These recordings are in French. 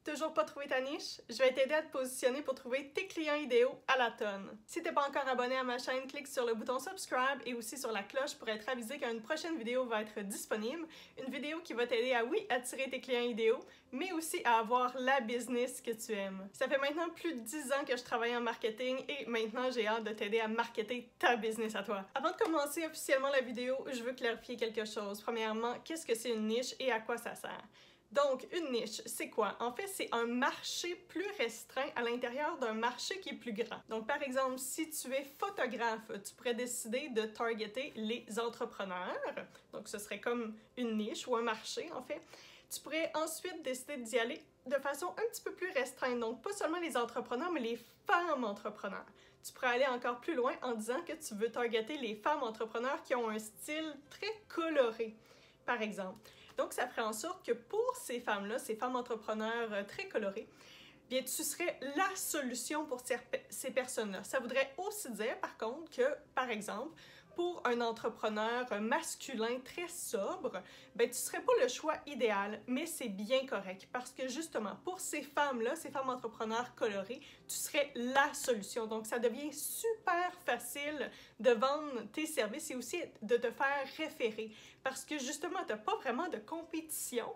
Toujours pas trouvé ta niche? Je vais t'aider à te positionner pour trouver tes clients idéaux à la tonne. Si t'es pas encore abonné à ma chaîne, clique sur le bouton subscribe et aussi sur la cloche pour être avisé quand une prochaine vidéo va être disponible. Une vidéo qui va t'aider à, oui, attirer tes clients idéaux, mais aussi à avoir la business que tu aimes. Ça fait maintenant plus de 10 ans que je travaille en marketing et maintenant j'ai hâte de t'aider à marketer ta business à toi. Avant de commencer officiellement la vidéo, je veux clarifier quelque chose. Premièrement, qu'est-ce que c'est une niche et à quoi ça sert? Donc, une niche, c'est quoi? En fait, c'est un marché plus restreint à l'intérieur d'un marché qui est plus grand. Donc, par exemple, si tu es photographe, tu pourrais décider de targeter les entrepreneurs. Donc, ce serait comme une niche ou un marché, en fait. Tu pourrais ensuite décider d'y aller de façon un petit peu plus restreinte. Donc, pas seulement les entrepreneurs, mais les femmes entrepreneurs. Tu pourrais aller encore plus loin en disant que tu veux targeter les femmes entrepreneurs qui ont un style très coloré, par exemple. Donc, ça ferait en sorte que pour ces femmes-là, ces femmes entrepreneurs très colorées, bien, tu serais la solution pour ces personnes-là. Ça voudrait aussi dire, par contre, que, par exemple, pour un entrepreneur masculin très sobre, bien, tu ne serais pas le choix idéal, mais c'est bien correct parce que justement, pour ces femmes-là, ces femmes entrepreneurs colorées, tu serais la solution. Donc, ça devient super facile de vendre tes services et aussi de te faire référer parce que justement, tu n'as pas vraiment de compétition.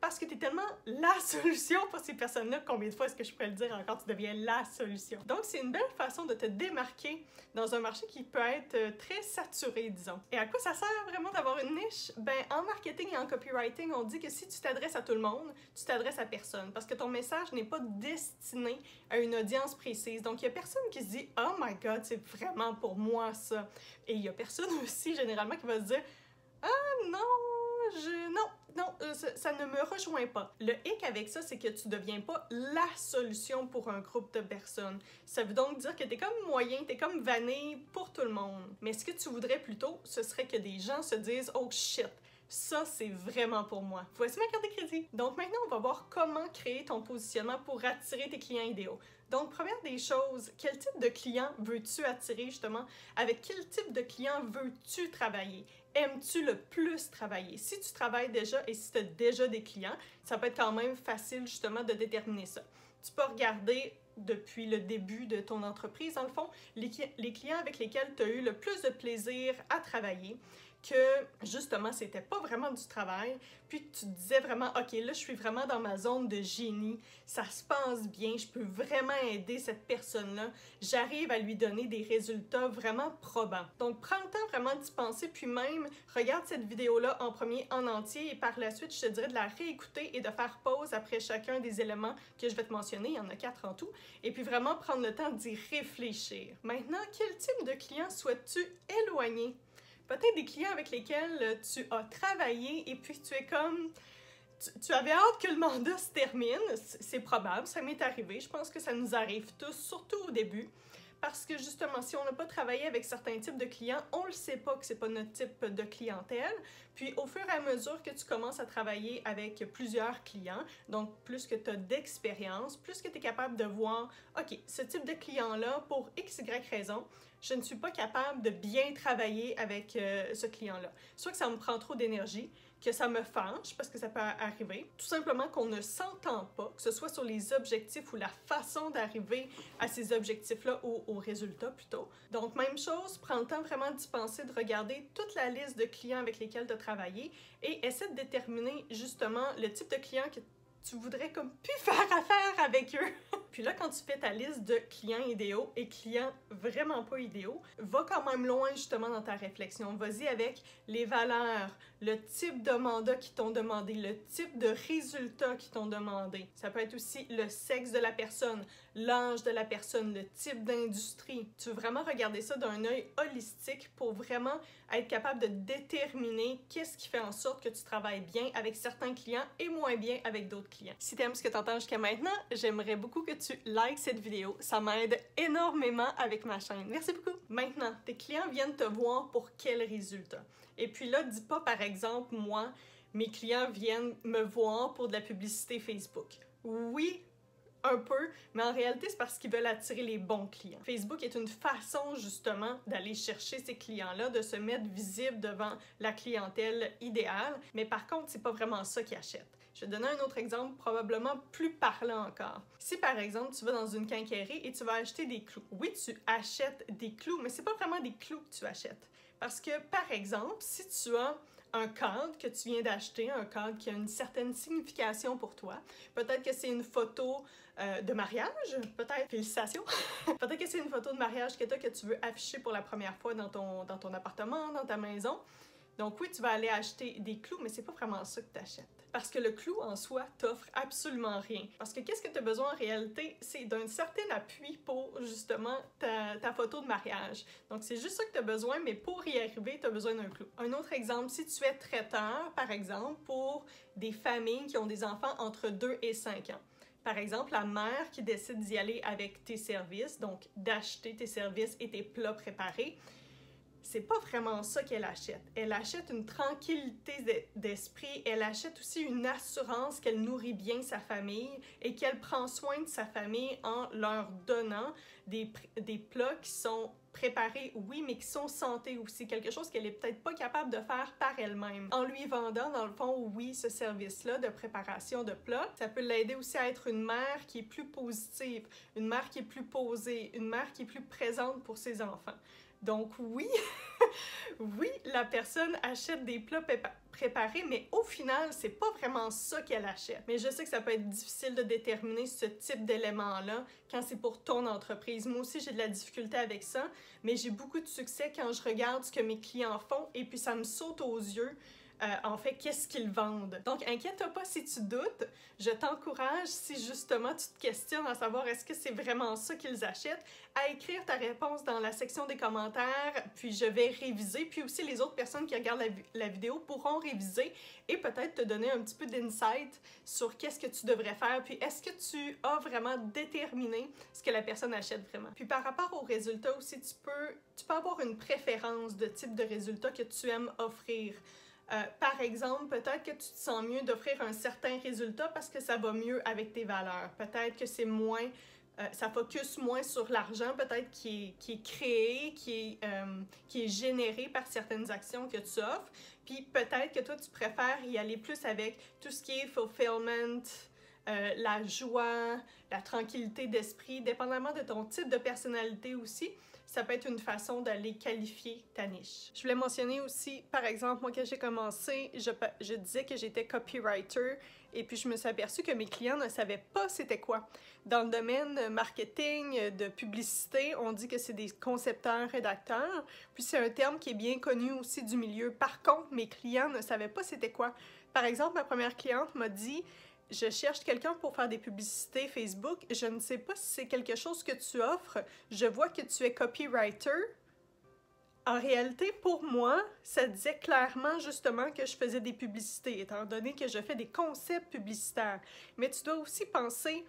Parce que tu es tellement la solution pour ces personnes-là, combien de fois est-ce que je pourrais le dire encore, tu deviens la solution. Donc, c'est une belle façon de te démarquer dans un marché qui peut être très saturé, disons. Et à quoi ça sert vraiment d'avoir une niche? Ben, en marketing et en copywriting, on dit que si tu t'adresses à tout le monde, tu t'adresses à personne. Parce que ton message n'est pas destiné à une audience précise. Donc, il n'y a personne qui se dit « Oh my God, c'est vraiment pour moi ça! » Et il y a personne aussi, généralement, qui va se dire « Ah non! Ça ne me rejoint pas. » Le hic avec ça, c'est que tu ne deviens pas la solution pour un groupe de personnes. Ça veut donc dire que tu es comme moyen, tu es comme vanille pour tout le monde. Mais ce que tu voudrais plutôt, ce serait que des gens se disent « Oh shit! » Ça, c'est vraiment pour moi. Voici ma carte de crédit. Donc maintenant, on va voir comment créer ton positionnement pour attirer tes clients idéaux. Donc, première des choses, quel type de client veux-tu attirer justement? Avec quel type de client veux-tu travailler? Aimes-tu le plus travailler? Si tu travailles déjà et si tu as déjà des clients, ça peut être quand même facile justement de déterminer ça. Tu peux regarder depuis le début de ton entreprise, dans le fond, les clients avec lesquels tu as eu le plus de plaisir à travailler, que justement, c'était pas vraiment du travail, puis tu te disais vraiment, OK, là, je suis vraiment dans ma zone de génie, ça se passe bien, je peux vraiment aider cette personne-là, j'arrive à lui donner des résultats vraiment probants. Donc, prends le temps vraiment d'y penser, puis même, regarde cette vidéo-là en premier, en entier, et par la suite, je te dirais de la réécouter et de faire pause après chacun des éléments que je vais te mentionner, il y en a 4 en tout, et puis vraiment prendre le temps d'y réfléchir. Maintenant, quel type de client souhaites-tu éloigner? Peut-être des clients avec lesquels tu as travaillé et puis tu es comme... Tu avais hâte que le mandat se termine, c'est probable, ça m'est arrivé, je pense que ça nous arrive tous, surtout au début. Parce que justement, si on n'a pas travaillé avec certains types de clients, on ne le sait pas que c'est pas notre type de clientèle. Puis au fur et à mesure que tu commences à travailler avec plusieurs clients, donc plus que tu as d'expérience, plus que tu es capable de voir, OK, ce type de client-là, pour X, Y raison, je ne suis pas capable de bien travailler avec ce client-là. Soit que ça me prend trop d'énergie, que ça me fâche, parce que ça peut arriver. Tout simplement qu'on ne s'entend pas, que ce soit sur les objectifs ou la façon d'arriver à ces objectifs-là ou aux résultats plutôt. Donc, même chose, prends le temps vraiment d'y penser, de regarder toute la liste de clients avec lesquels tu as travaillé et essaie de déterminer justement le type de client que tu voudrais comme plus faire affaire avec eux. Puis là, quand tu fais ta liste de clients idéaux et clients vraiment pas idéaux, va quand même loin justement dans ta réflexion. Vas-y avec les valeurs, le type de mandat qu'ils t'ont demandé, le type de résultat qu'ils t'ont demandé. Ça peut être aussi le sexe de la personne, l'âge de la personne, le type d'industrie. Tu veux vraiment regarder ça d'un œil holistique pour vraiment être capable de déterminer qu'est-ce qui fait en sorte que tu travailles bien avec certains clients et moins bien avec d'autres clients. Si tu aimes ce que tu entends jusqu'à maintenant, j'aimerais beaucoup que tu likes cette vidéo. Ça m'aide énormément avec ma chaîne. Merci beaucoup! Maintenant, tes clients viennent te voir pour quel résultat? Et puis là, dis pas par exemple, moi, mes clients viennent me voir pour de la publicité Facebook. Oui, un peu, mais en réalité, c'est parce qu'ils veulent attirer les bons clients. Facebook est une façon, justement, d'aller chercher ces clients-là, de se mettre visible devant la clientèle idéale, mais par contre, c'est pas vraiment ça qu'ils achètent. Je vais donner un autre exemple probablement plus parlant encore. Si par exemple tu vas dans une quincaillerie et tu vas acheter des clous, oui tu achètes des clous, mais c'est pas vraiment des clous que tu achètes. Parce que par exemple, si tu as un cadre que tu viens d'acheter, un cadre qui a une certaine signification pour toi. Peut-être que c'est une photo de mariage, peut-être, félicitations. Peut-être que c'est une photo de mariage que tu veux afficher pour la première fois dans ton appartement, dans ta maison. Donc oui, tu vas aller acheter des clous, mais c'est pas vraiment ça que tu achètes. Parce que le clou en soi t'offre absolument rien. Parce que qu'est-ce que tu as besoin en réalité? C'est d'un certain appui pour justement ta photo de mariage. Donc c'est juste ça que tu as besoin, mais pour y arriver, tu as besoin d'un clou. Un autre exemple, si tu es traiteur, par exemple, pour des familles qui ont des enfants entre 2 et 5 ans. Par exemple, la mère qui décide d'y aller avec tes services, donc d'acheter tes services et tes plats préparés, c'est pas vraiment ça qu'elle achète. Elle achète une tranquillité d'esprit, elle achète aussi une assurance qu'elle nourrit bien sa famille et qu'elle prend soin de sa famille en leur donnant des plats qui sont préparés, oui, mais qui sont santé aussi, quelque chose qu'elle est peut-être pas capable de faire par elle-même. En lui vendant, dans le fond, oui, ce service-là de préparation de plats, ça peut l'aider aussi à être une mère qui est plus positive, une mère qui est plus posée, une mère qui est plus présente pour ses enfants. Donc oui, oui, la personne achète des plats préparés, mais au final, c'est pas vraiment ça qu'elle achète. Mais je sais que ça peut être difficile de déterminer ce type d'élément-là quand c'est pour ton entreprise. Moi aussi, j'ai de la difficulté avec ça, mais j'ai beaucoup de succès quand je regarde ce que mes clients font et puis ça me saute aux yeux. En fait, qu'est-ce qu'ils vendent. Donc, inquiète-toi pas si tu doutes. Je t'encourage, si justement tu te questionnes à savoir est-ce que c'est vraiment ça qu'ils achètent, à écrire ta réponse dans la section des commentaires, puis je vais réviser. Puis aussi, les autres personnes qui regardent la vidéo pourront réviser et peut-être te donner un petit peu d'insight sur qu'est-ce que tu devrais faire. Puis, est-ce que tu as vraiment déterminé ce que la personne achète vraiment. Puis, par rapport aux résultats aussi, tu peux avoir une préférence de type de résultat que tu aimes offrir. Par exemple, peut-être que tu te sens mieux d'offrir un certain résultat parce que ça va mieux avec tes valeurs. Peut-être que c'est moins, ça focus moins sur l'argent, peut-être qui est créé, qui est généré par certaines actions que tu offres. Puis peut-être que toi, tu préfères y aller plus avec tout ce qui est fulfillment, la joie, la tranquillité d'esprit, dépendamment de ton type de personnalité aussi. Ça peut être une façon d'aller qualifier ta niche. Je voulais mentionner aussi, par exemple, moi quand j'ai commencé, je disais que j'étais copywriter et puis je me suis aperçue que mes clients ne savaient pas c'était quoi. Dans le domaine marketing, de publicité, on dit que c'est des concepteurs, rédacteurs, puis c'est un terme qui est bien connu aussi du milieu. Par contre, mes clients ne savaient pas c'était quoi. Par exemple, ma première cliente m'a dit: je cherche quelqu'un pour faire des publicités Facebook. Je ne sais pas si c'est quelque chose que tu offres. Je vois que tu es copywriter. En réalité, pour moi, ça disait clairement justement que je faisais des publicités, étant donné que je fais des concepts publicitaires. Mais tu dois aussi penser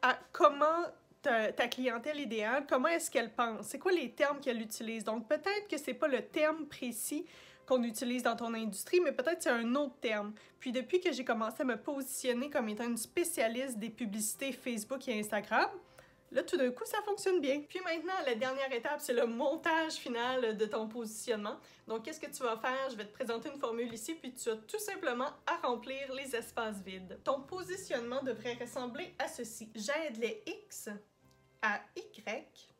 à comment ta clientèle idéale, comment est-ce qu'elle pense, c'est quoi les termes qu'elle utilise. Donc peut-être que c'est pas le terme précis qu'on utilise dans ton industrie, mais peut-être c'est un autre terme. Puis depuis que j'ai commencé à me positionner comme étant une spécialiste des publicités Facebook et Instagram, là, tout d'un coup, ça fonctionne bien. Puis maintenant, la dernière étape, c'est le montage final de ton positionnement. Donc, qu'est-ce que tu vas faire? Je vais te présenter une formule ici, puis tu as tout simplement à remplir les espaces vides. Ton positionnement devrait ressembler à ceci. J'aide les X à Y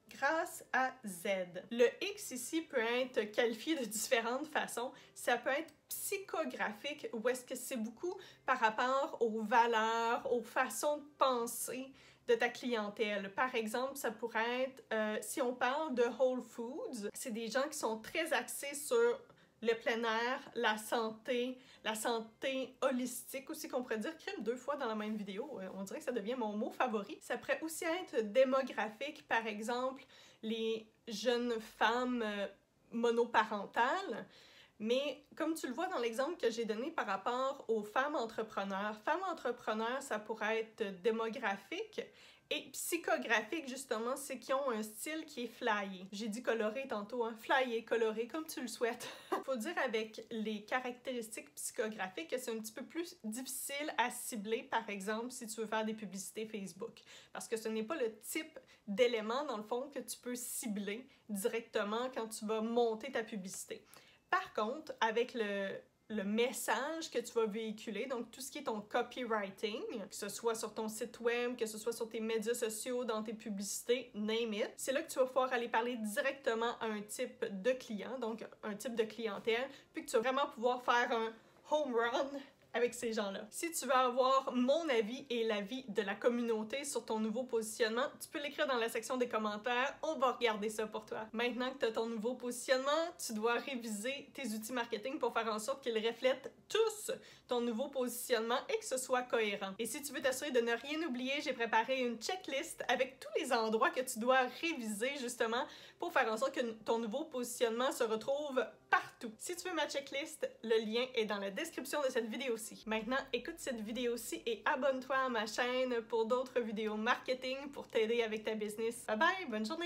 grâce à Z. Le X ici peut être qualifié de différentes façons. Ça peut être psychographique, ou est-ce que c'est beaucoup par rapport aux valeurs, aux façons de penser de ta clientèle. Par exemple, ça pourrait être, si on parle de Whole Foods, c'est des gens qui sont très axés sur le plein air, la santé holistique aussi, qu'on pourrait dire crime 2 fois dans la même vidéo. On dirait que ça devient mon mot favori. Ça pourrait aussi être démographique, par exemple, les jeunes femmes monoparentales. Mais comme tu le vois dans l'exemple que j'ai donné par rapport aux femmes entrepreneurs, ça pourrait être démographique. Et psychographique, justement, c'est qu'ils ont un style qui est flyé. J'ai dit coloré tantôt, hein? Flyé, coloré, comme tu le souhaites. Il faut dire avec les caractéristiques psychographiques que c'est un petit peu plus difficile à cibler, par exemple, si tu veux faire des publicités Facebook. Parce que ce n'est pas le type d'élément, dans le fond, que tu peux cibler directement quand tu vas monter ta publicité. Par contre, avec le message que tu vas véhiculer, donc tout ce qui est ton copywriting, que ce soit sur ton site web, que ce soit sur tes médias sociaux, dans tes publicités, name it. C'est là que tu vas pouvoir aller parler directement à un type de client, donc un type de clientèle, puis que tu vas vraiment pouvoir faire un home run avec ces gens-là. Si tu veux avoir mon avis et l'avis de la communauté sur ton nouveau positionnement, tu peux l'écrire dans la section des commentaires. On va regarder ça pour toi. Maintenant que tu as ton nouveau positionnement, tu dois réviser tes outils marketing pour faire en sorte qu'ils reflètent tous ton nouveau positionnement et que ce soit cohérent. Et si tu veux t'assurer de ne rien oublier, j'ai préparé une checklist avec tous les endroits que tu dois réviser justement pour faire en sorte que ton nouveau positionnement se retrouve partout. Si tu veux ma checklist, le lien est dans la description de cette vidéo-ci. Maintenant, écoute cette vidéo-ci et abonne-toi à ma chaîne pour d'autres vidéos marketing pour t'aider avec ta business. Bye bye, bonne journée!